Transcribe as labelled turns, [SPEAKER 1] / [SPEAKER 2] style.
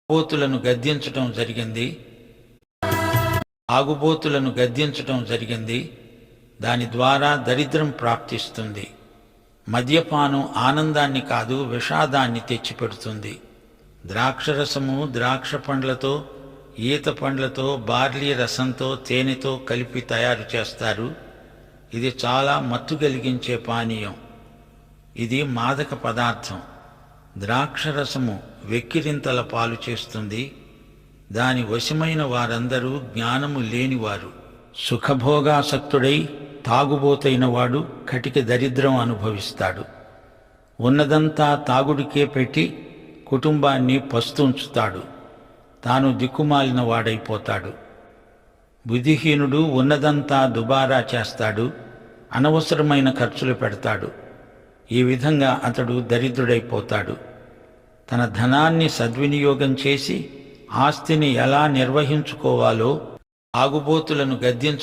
[SPEAKER 1] ఆగుబోతులను గద్దించటం జరిగింది. దాని ద్వారా దరిద్రం ప్రాప్తిస్తుంది. మద్యపానం ఆనందాన్ని కాదు, విషాదాన్ని తెచ్చిపెడుతుంది. ద్రాక్షరసము ద్రాక్ష పండ్లతో, ఈత పండ్లతో, బార్లీ రసంతో, తేనెతో కలిపి తయారు చేస్తారు. ఇది చాలా మత్తు కలిగించే పానీయం. ఇది మాదక పదార్థం. ద్రాక్షరసము వెక్కిరింతల పాలు చేస్తుంది. దాని వశమైన వారందరూ జ్ఞానము లేనివారు. సుఖభోగాసక్తుడై తాగుబోతైన వాడు కటిక దరిద్రం అనుభవిస్తాడు. ఉన్నదంతా తాగుడికే పెట్టి కుటుంబాన్ని పస్తుంచుతాడు. తాను దిక్కుమాలిన వాడైపోతాడు. బుద్ధిహీనుడు ఉన్నదంతా దుబారా చేస్తాడు, అనవసరమైన ఖర్చులు పెడతాడు. ఈ విధంగా అతడు దరిద్రుడైపోతాడు. తన ధనాన్ని సద్వినియోగం చేసి ఆస్తిని ఎలా నిర్వహించుకోవాలో తాగుబోతులను